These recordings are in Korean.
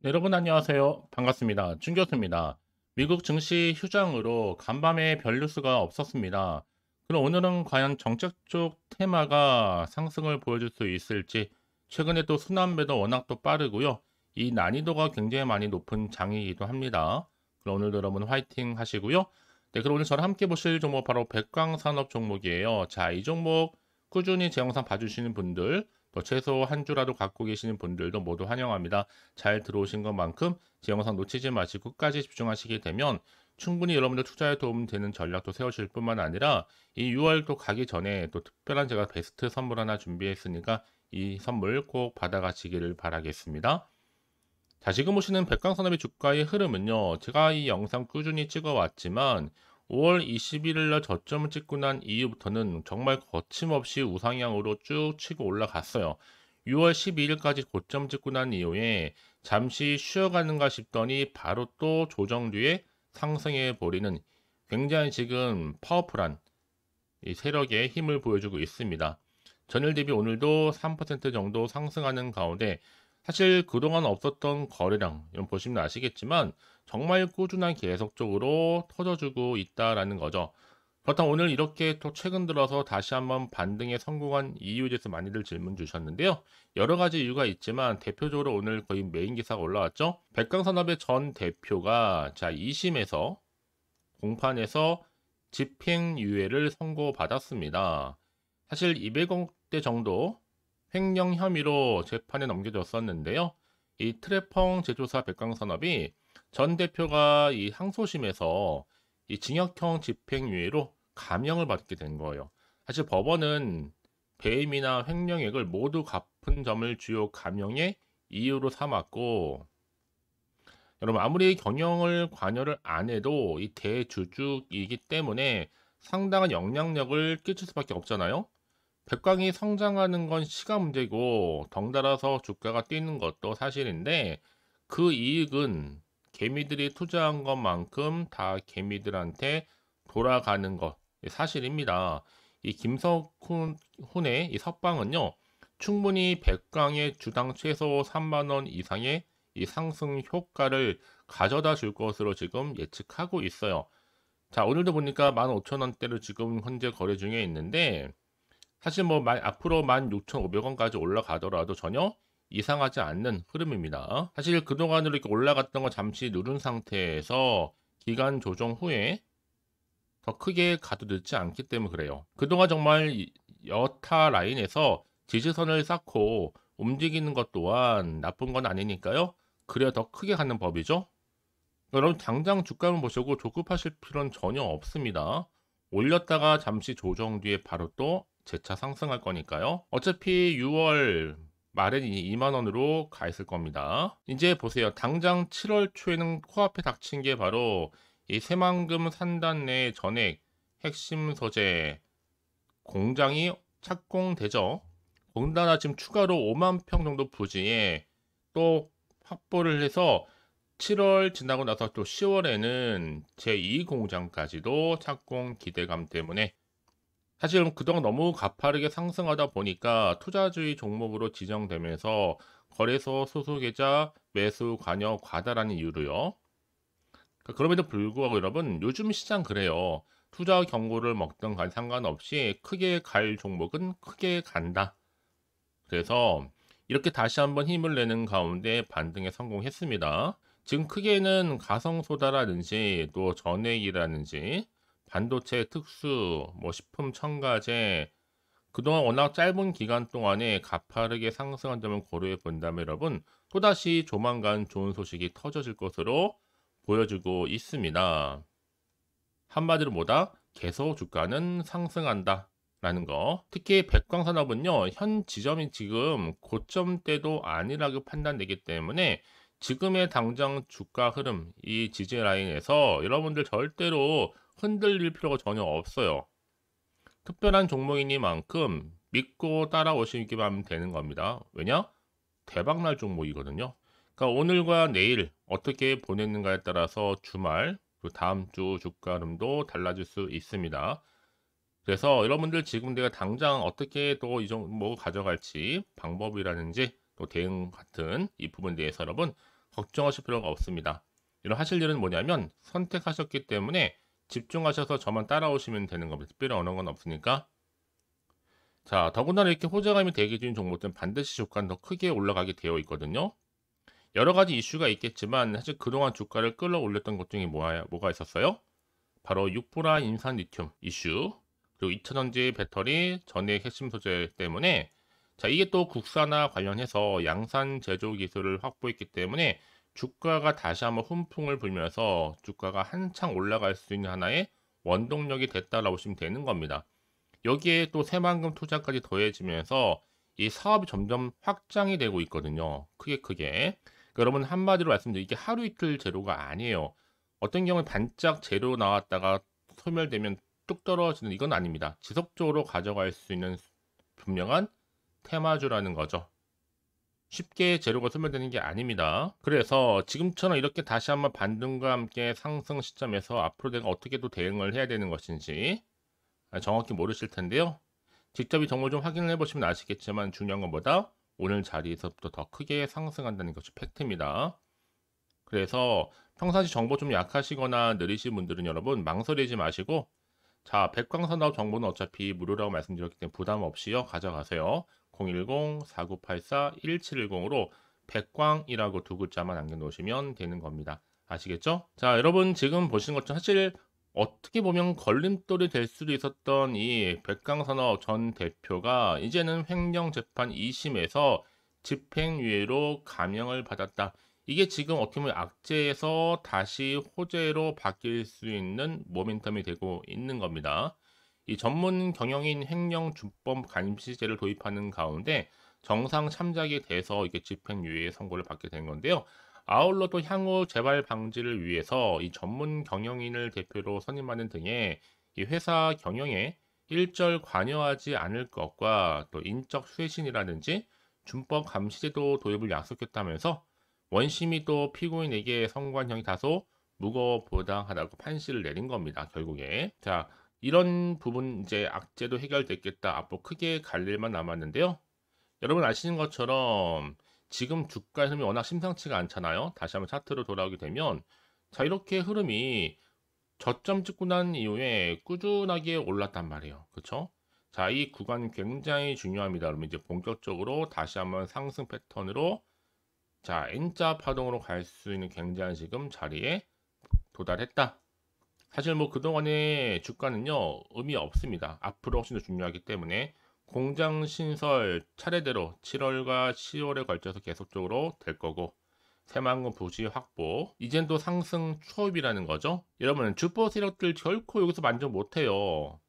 네, 여러분 안녕하세요. 반갑습니다. 준 교수입니다. 미국 증시 휴장으로 간밤에 별 뉴스가 없었습니다. 그럼 오늘은 과연 정책 쪽 테마가 상승을 보여줄 수 있을지, 최근에 또 순환 매도 워낙 또 빠르고요. 이 난이도가 굉장히 많이 높은 장이기도 합니다. 그럼 오늘도 여러분 화이팅 하시고요. 네, 그럼 오늘 저랑 함께 보실 종목 바로 백광산업 종목이에요. 자, 이 종목 꾸준히 제 영상 봐주시는 분들, 또 최소 한 주라도 갖고 계시는 분들도 모두 환영합니다. 잘 들어오신 것만큼 제 영상 놓치지 마시고 끝까지 집중하시게 되면 충분히 여러분들 투자에 도움되는 전략도 세우실 뿐만 아니라 이 6월 또 가기 전에 또 특별한 제가 베스트 선물 하나 준비했으니까 이 선물 꼭 받아가시기를 바라겠습니다. 자, 지금 보시는 백광산업의 주가의 흐름은요. 제가 이 영상 꾸준히 찍어왔지만 5월 21일 날 저점을 찍고 난 이후부터는 정말 거침없이 우상향으로 쭉 치고 올라갔어요. 6월 12일까지 고점 찍고 난 이후에 잠시 쉬어가는가 싶더니 바로 또 조정 뒤에 상승해 버리는 굉장히 지금 파워풀한 이 세력의 힘을 보여주고 있습니다. 전일 대비 오늘도 3% 정도 상승하는 가운데 사실 그동안 없었던 거래량 이런 보시면 아시겠지만 정말 꾸준한 계속적으로 터져주고 있다라는 거죠. 그렇다면 오늘 이렇게 또 최근 들어서 다시 한번 반등에 성공한 이유에 대해서 많이들 질문 주셨는데요. 여러 가지 이유가 있지만 대표적으로 오늘 거의 메인 기사가 올라왔죠. 백강산업의 전 대표가 자 2심에서 공판에서 집행유예를 선고받았습니다. 사실 200억대 정도 횡령 혐의로 재판에 넘겨졌었는데요. 이 트래펑 제조사 백광산업이 전 대표가 이 항소심에서 이 징역형 집행유예로 감형을 받게 된 거예요. 사실 법원은 배임이나 횡령액을 모두 갚은 점을 주요 감형의 이유로 삼았고, 여러분 아무리 경영을 관여를 안 해도 이 대주주이기 때문에 상당한 영향력을 끼칠 수밖에 없잖아요. 백광이 성장하는 건 시간 문제고 덩달아서 주가가 뛰는 것도 사실인데 그 이익은 개미들이 투자한 것만큼 다 개미들한테 돌아가는 것 사실입니다. 이 김석훈의 이 석방은요 충분히 백광의 주당 최소 3만 원 이상의 이 상승 효과를 가져다 줄 것으로 지금 예측하고 있어요. 자, 오늘도 보니까 15,000원대로 지금 현재 거래 중에 있는데 사실 뭐 앞으로 16,500원까지 올라가더라도 전혀 이상하지 않는 흐름입니다. 사실 그동안으로 이렇게 올라갔던 거 잠시 누른 상태에서 기간 조정 후에 더 크게 가도 늦지 않기 때문에 그래요. 그동안 정말 여타 라인에서 지지선을 쌓고 움직이는 것 또한 나쁜 건 아니니까요. 그래야 더 크게 가는 법이죠. 여러분 당장 주가만 보시고 조급하실 필요는 전혀 없습니다. 올렸다가 잠시 조정 뒤에 바로 또 재차 상승할 거니까요. 어차피 6월 말엔 2만 원으로 가 있을 겁니다. 이제 보세요. 당장 7월 초에는 코앞에 닥친 게 바로 이 새만금 산단내 전액 핵심 소재 공장이 착공되죠. 공단아 지금 추가로 5만 평 정도 부지에 또 확보를 해서 7월 지나고 나서 또 10월에는 제2 공장까지도 착공 기대감 때문에 사실 그동안 너무 가파르게 상승하다 보니까 투자주의 종목으로 지정되면서 거래소 소수계좌 매수 관여 과다라는 이유로요. 그럼에도 불구하고 여러분 요즘 시장 그래요. 투자 경고를 먹던 간 상관없이 크게 갈 종목은 크게 간다. 그래서 이렇게 다시 한번 힘을 내는 가운데 반등에 성공했습니다. 지금 크게는 가성소다라든지 또 전액이라든지 반도체 특수, 뭐 식품 첨가제 그동안 워낙 짧은 기간 동안에 가파르게 상승한 점을 고려해 본다면 여러분 또다시 조만간 좋은 소식이 터져질 것으로 보여지고 있습니다. 한마디로 뭐다? 계속 주가는 상승한다. 라는 거. 특히 백광산업은요, 현 지점이 지금 고점대도 아니라고 판단되기 때문에 지금의 당장 주가 흐름, 이 지지 라인에서 여러분들 절대로 흔들릴 필요가 전혀 없어요. 특별한 종목이니만큼 믿고 따라오시기만 하면 되는 겁니다. 왜냐? 대박날 종목이거든요. 그러니까 오늘과 내일 어떻게 보냈는가에 따라서 주말, 그 다음 주 주가 흐름도 달라질 수 있습니다. 그래서 여러분들 지금 내가 당장 어떻게 또 이 종목 가져갈지 방법이라든지 또 대응 같은 이 부분에 대해서 여러분 걱정하실 필요가 없습니다. 이런 하실 일은 뭐냐면 선택하셨기 때문에 집중하셔서 저만 따라오시면 되는 겁니다. 특별히 어려운 건 없으니까. 자, 더군다나 이렇게 호재감이 대기 중인 종목들은 반드시 주가는 더 크게 올라가게 되어 있거든요. 여러 가지 이슈가 있겠지만 사실 그동안 주가를 끌어올렸던 것 중에 뭐가 있었어요? 바로 육보라 인산 리튬 이슈, 그리고 2차전지 배터리 전액 핵심 소재 때문에, 자, 이게 또 국산화 관련해서 양산 제조 기술을 확보했기 때문에 주가가 다시 한번 훈풍을 불면서 주가가 한창 올라갈 수 있는 하나의 원동력이 됐다라고 보시면 되는 겁니다. 여기에 또 새만금 투자까지 더해지면서 이 사업이 점점 확장이 되고 있거든요. 크게. 그러니까 여러분, 한마디로 말씀드리면 이게 하루 이틀 재료가 아니에요. 어떤 경우에 반짝 재료 나왔다가 소멸되면 뚝 떨어지는, 이건 아닙니다. 지속적으로 가져갈 수 있는 분명한 테마주라는 거죠. 쉽게 재료가 소멸되는 게 아닙니다. 그래서 지금처럼 이렇게 다시 한번 반등과 함께 상승 시점에서 앞으로 내가 어떻게 또 대응을 해야 되는 것인지 정확히 모르실 텐데요. 직접 이 정보를 좀 확인을 해보시면 아시겠지만 중요한 것보다 오늘 자리에서부터 더 크게 상승한다는 것이 팩트입니다. 그래서 평상시 정보 좀 약하시거나 느리신 분들은 여러분 망설이지 마시고, 자, 백광산업 정보는 어차피 무료라고 말씀드렸기 때문에 부담 없이요 가져가세요. 010-4984-1710으로 백광이라고 두 글자만 남겨놓으시면 되는 겁니다. 아시겠죠? 자, 여러분 지금 보시는 것처럼 사실 어떻게 보면 걸림돌이 될 수도 있었던 이 백광산업 전 대표가 이제는 횡령재판 2심에서 집행유예로 감형을 받았다. 이게 지금 어떻게 보면 악재에서 다시 호재로 바뀔 수 있는 모멘텀이 되고 있는 겁니다. 이 전문 경영인 횡령준법 감시제를 도입하는 가운데 정상 참작이 돼서 이게 집행유예 선고를 받게 된 건데요. 아울러 또 향후 재발 방지를 위해서 이 전문 경영인을 대표로 선임하는 등의 이 회사 경영에 일절 관여하지 않을 것과 또 인적 쇄신이라든지 준법 감시제도 도입을 약속했다면서 원심이 또 피고인에게 선고한형이 다소 무거워 부당하다고 판시를 내린 겁니다. 결국에. 자, 이런 부분 이제 악재도 해결됐겠다. 앞으로 크게 갈 일만 남았는데요. 여러분 아시는 것처럼 지금 주가 흐름이 워낙 심상치가 않잖아요. 다시 한번 차트로 돌아오게 되면, 자, 이렇게 흐름이 저점 찍고 난 이후에 꾸준하게 올랐단 말이에요. 그쵸? 자, 이 구간 굉장히 중요합니다. 그러면 이제 본격적으로 다시 한번 상승 패턴으로, 자, N자 파동으로 갈 수 있는 굉장한 지금 자리에 도달했다. 사실 뭐 그동안의 주가는요 의미 없습니다. 앞으로 훨씬 더 중요하기 때문에 공장 신설 차례대로 7월과 10월에 걸쳐서 계속적으로 될 거고, 새만금 부지 확보, 이젠 또 상승 초입이라는 거죠. 여러분 주보 세력들 결코 여기서 만족 못해요.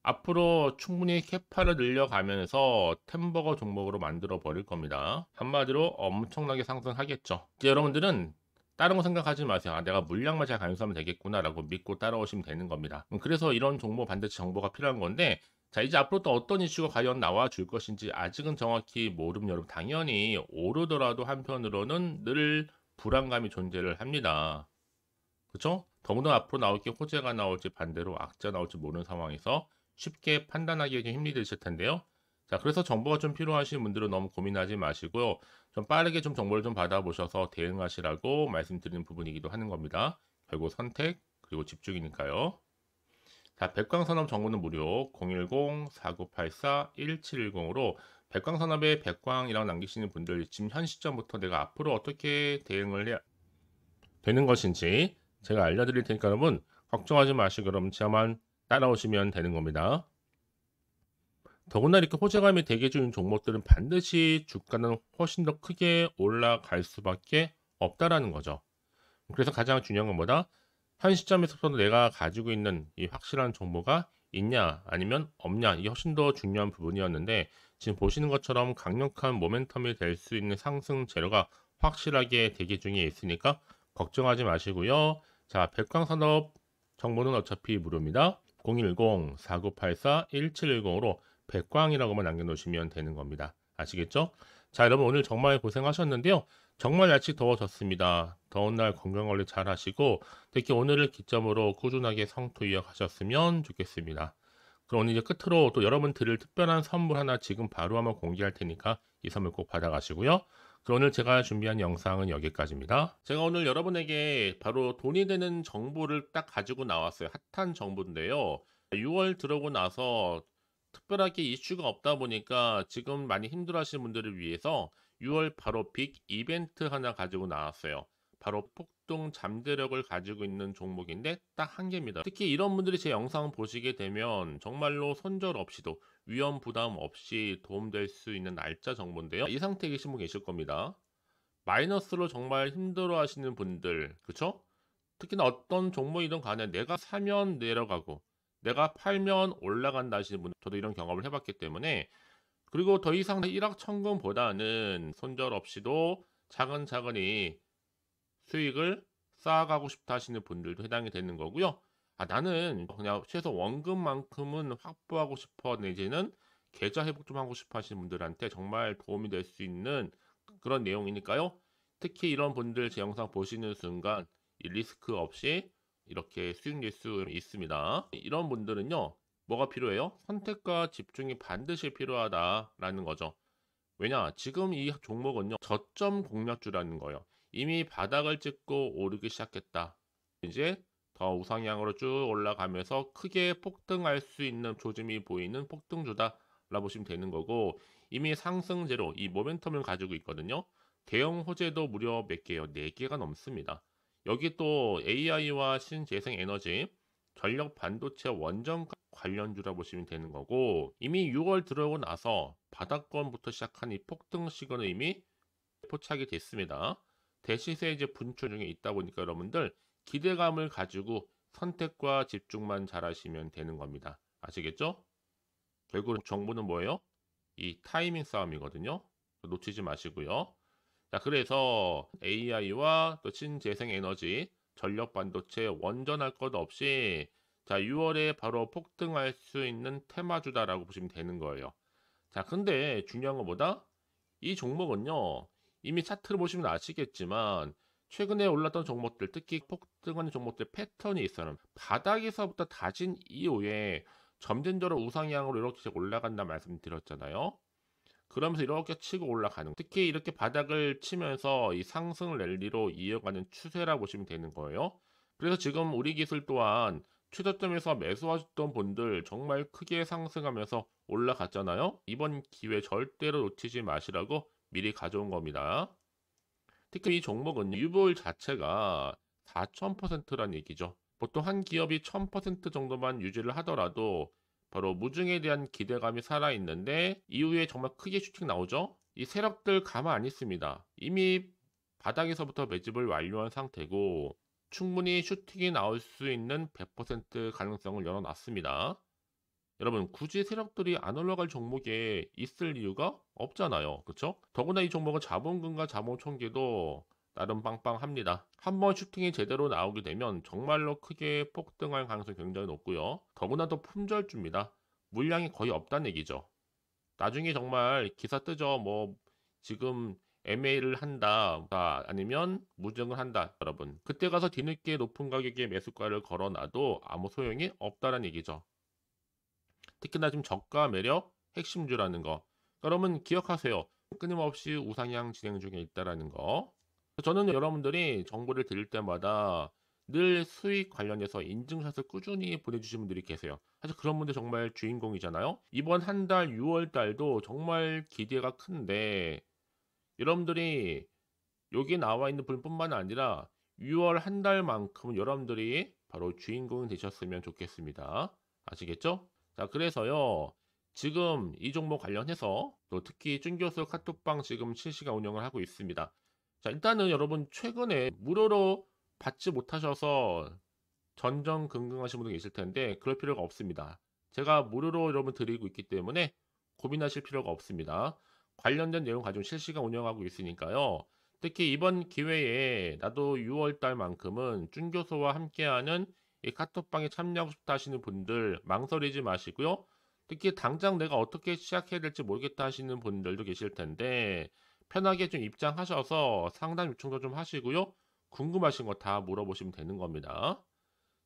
앞으로 충분히 캐파를 늘려가면서 템버거 종목으로 만들어 버릴 겁니다. 한마디로 엄청나게 상승하겠죠. 이제 여러분들은 다른 거 생각하지 마세요. 아, 내가 물량만 잘 감소하면 되겠구나 라고 믿고 따라오시면 되는 겁니다. 그래서 이런 종목 반드시 정보가 필요한 건데, 자, 이제 앞으로 또 어떤 이슈가 과연 나와 줄 것인지 아직은 정확히 모르면 여러분 당연히 오르더라도 한편으로는 늘 불안감이 존재를 합니다. 그렇죠? 더군다나 앞으로 나올 게 호재가 나올지 반대로 악재가 나올지 모르는 상황에서 쉽게 판단하기가 좀 힘이 드실 텐데요. 자, 그래서 정보가 좀 필요하신 분들은 너무 고민하지 마시고요. 좀 빠르게 좀 정보를 좀 받아보셔서 대응하시라고 말씀드리는 부분이기도 하는 겁니다. 결국 선택 그리고 집중이니까요. 자, 백광산업 정보는 무료 010-4984-1710으로 백광산업의 백광이라고 남기시는 분들 지금 현 시점부터 내가 앞으로 어떻게 대응을 해야 되는 것인지 제가 알려드릴 테니까 여러분 걱정하지 마시고 그럼 저만 따라오시면 되는 겁니다. 더구나 이렇게 호재감이 대기 중인 종목들은 반드시 주가는 훨씬 더 크게 올라갈 수밖에 없다라는 거죠. 그래서 가장 중요한 건 뭐다? 현 시점에서도 내가 가지고 있는 이 확실한 정보가 있냐 아니면 없냐, 이게 훨씬 더 중요한 부분이었는데, 지금 보시는 것처럼 강력한 모멘텀이 될 수 있는 상승 재료가 확실하게 대기 중에 있으니까 걱정하지 마시고요. 자, 백광산업 정보는 어차피 무료입니다. 010-4984-1710으로 백광이라고만 남겨놓으시면 되는 겁니다. 아시겠죠? 자, 여러분 오늘 정말 고생하셨는데요. 정말 날씨 더워졌습니다. 더운 날 건강관리 잘 하시고 특히 오늘을 기점으로 꾸준하게 성투 이어가셨으면 좋겠습니다. 그럼 오늘 이제 끝으로 또 여러분 드릴 특별한 선물 하나 지금 바로 한번 공개할 테니까 이 선물 꼭 받아가시고요. 오늘 제가 준비한 영상은 여기까지입니다. 제가 오늘 여러분에게 바로 돈이 되는 정보를 딱 가지고 나왔어요. 핫한 정보인데요. 6월 들어오고 나서 특별하게 이슈가 없다 보니까 지금 많이 힘들어하시는 분들을 위해서 6월 바로 빅 이벤트 하나 가지고 나왔어요. 바로 폭등 잠재력을 가지고 있는 종목인데 딱 한 개입니다. 특히 이런 분들이 제 영상 보시게 되면 정말로 손절 없이도 위험 부담 없이 도움될 수 있는 날짜 정보인데요. 이 상태에 계신 분 계실 겁니다. 마이너스로 정말 힘들어 하시는 분들, 그쵸? 특히나 어떤 종목이든 간에 내가 사면 내려가고 내가 팔면 올라간다 하시는 분, 저도 이런 경험을 해봤기 때문에, 그리고 더 이상 일확천금보다는 손절 없이도 차근차근히 수익을 쌓아가고 싶다 하시는 분들도 해당이 되는 거고요. 나는 그냥 최소 원금만큼은 확보하고 싶어, 내지는 계좌 회복 좀 하고 싶어 하시는 분들한테 정말 도움이 될 수 있는 그런 내용이니까요. 특히 이런 분들 제 영상 보시는 순간 이 리스크 없이 이렇게 수익 낼 수 있습니다. 이런 분들은요, 뭐가 필요해요? 선택과 집중이 반드시 필요하다라는 거죠. 왜냐, 지금 이 종목은요, 저점 공략주라는 거예요. 이미 바닥을 찍고 오르기 시작했다. 이제 더 우상향으로 쭉 올라가면서 크게 폭등할 수 있는 조짐이 보이는 폭등주다 라고 보시면 되는 거고, 이미 상승제로 이 모멘텀을 가지고 있거든요. 대형 호재도 무려 몇 개요? 4개가 넘습니다. 여기 또 AI와 신재생에너지, 전력 반도체 원전 관련주라 보시면 되는 거고, 이미 6월 들어오고 나서 바닥권부터 시작한 이 폭등 시그널이 이미 포착이 됐습니다. 대시세 이제 분출 중에 있다 보니까 여러분들 기대감을 가지고 선택과 집중만 잘 하시면 되는 겁니다. 아시겠죠? 결국 정보는 뭐예요? 이 타이밍 싸움이거든요. 놓치지 마시고요. 자, 그래서 AI와 또 신재생에너지, 전력 반도체 원전할 것 없이 자, 6월에 바로 폭등할 수 있는 테마주다라고 보시면 되는 거예요. 자, 근데 중요한 것보다 이 종목은요, 이미 차트를 보시면 아시겠지만 최근에 올랐던 종목들, 특히 폭등하는 종목들 패턴이 있어요. 바닥에서부터 다진 이후에 점진적으로 우상향으로 이렇게 올라간다 말씀드렸잖아요. 그러면서 이렇게 치고 올라가는, 특히 이렇게 바닥을 치면서 이 상승 랠리로 이어가는 추세라 보시면 되는 거예요. 그래서 지금 우리 기술 또한 최저점에서 매수하셨던 분들 정말 크게 상승하면서 올라갔잖아요. 이번 기회 절대로 놓치지 마시라고 미리 가져온 겁니다. 특히 이 종목은 유보율 자체가 4000%라는 얘기죠. 보통 한 기업이 1000% 정도만 유지를 하더라도 바로 무중에 대한 기대감이 살아있는데 이후에 정말 크게 슈팅 나오죠. 이 세력들 가만 안 있습니다. 이미 바닥에서부터 매집을 완료한 상태고 충분히 슈팅이 나올 수 있는 100% 가능성을 열어놨습니다. 여러분, 굳이 세력들이 안 올라갈 종목에 있을 이유가 없잖아요. 그쵸? 더구나 이 종목은 자본금과 자본 총계도 나름 빵빵합니다. 한번 슈팅이 제대로 나오게 되면 정말로 크게 폭등할 가능성이 굉장히 높고요. 더구나 또 품절주입니다. 물량이 거의 없다는 얘기죠. 나중에 정말 기사 뜨죠. 뭐 지금 MA를 한다, 아니면 무증을 한다, 여러분. 그때 가서 뒤늦게 높은 가격에 매수가를 걸어놔도 아무 소용이 없다는 얘기죠. 특히나 지금 저가 매력 핵심주라는 거. 여러분 기억하세요. 끊임없이 우상향 진행 중에 있다라는 거. 저는 여러분들이 정보를 드릴 때마다 늘 수익 관련해서 인증샷을 꾸준히 보내주시는 분들이 계세요. 사실 그런 분들 정말 주인공이잖아요. 이번 한 달 6월 달도 정말 기대가 큰데 여러분들이 여기 나와 있는 분뿐만 아니라 6월 한 달만큼은 여러분들이 바로 주인공이 되셨으면 좋겠습니다. 아시겠죠? 자, 그래서요. 지금 이 종목 관련해서 또 특히 쭌교수 카톡방 지금 실시간 운영을 하고 있습니다. 자, 일단은 여러분 최근에 무료로 받지 못하셔서 전전긍긍하시는 분들 계실 텐데 그럴 필요가 없습니다. 제가 무료로 여러분 드리고 있기 때문에 고민하실 필요가 없습니다. 관련된 내용 가지고 실시간 운영하고 있으니까요. 특히 이번 기회에 나도 6월 달만큼은 쭌교수와 함께하는 이 카톡방에 참여하고 싶다 하시는 분들 망설이지 마시고요. 특히 당장 내가 어떻게 시작해야 될지 모르겠다 하시는 분들도 계실 텐데 편하게 좀 입장하셔서 상담 요청도 좀 하시고요. 궁금하신 거 다 물어보시면 되는 겁니다.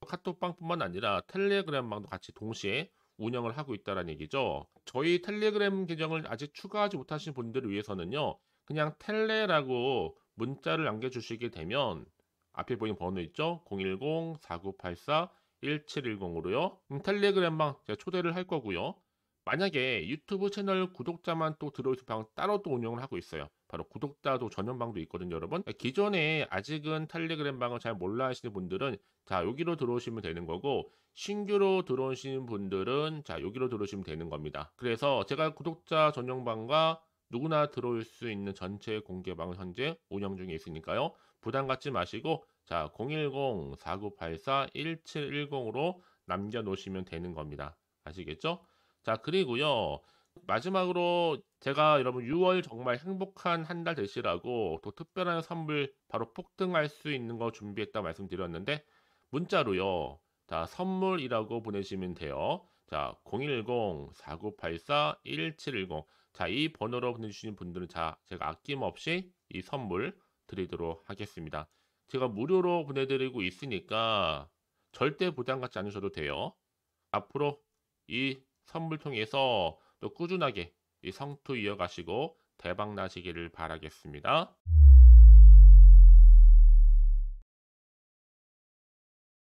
카톡방뿐만 아니라 텔레그램방도 같이 동시에 운영을 하고 있다는 얘기죠. 저희 텔레그램 계정을 아직 추가하지 못하신 분들을 위해서는요. 그냥 텔레라고 문자를 남겨주시게 되면 앞에 보이는 번호 있죠? 010-4984-1710으로요. 텔레그램방 제가 초대를 할 거고요. 만약에 유튜브 채널 구독자만 또 들어오실 방 따로 또 운영을 하고 있어요. 바로 구독자도 전용방도 있거든요, 여러분. 기존에 아직은 텔레그램 방을 잘 몰라 하시는 분들은 자, 여기로 들어오시면 되는 거고, 신규로 들어오시는 분들은 자, 여기로 들어오시면 되는 겁니다. 그래서 제가 구독자 전용방과 누구나 들어올 수 있는 전체 공개방을 현재 운영 중에 있으니까요. 부담 갖지 마시고 자, 010-4984-1710으로 남겨놓으시면 되는 겁니다. 아시겠죠? 자, 그리고요. 마지막으로 제가 여러분 6월 정말 행복한 한 달 되시라고 또 특별한 선물 바로 폭등할 수 있는 거 준비했다 말씀드렸는데 문자로요. 자, 선물이라고 보내시면 돼요. 자, 010-4984-1710. 자, 이 번호로 보내주시는 분들은 자, 제가 아낌없이 이 선물 드리도록 하겠습니다. 제가 무료로 보내드리고 있으니까 절대 부담 갖지 않으셔도 돼요. 앞으로 이 선물 통해서 또 꾸준하게 이 성투 이어가시고 대박 나시기를 바라겠습니다.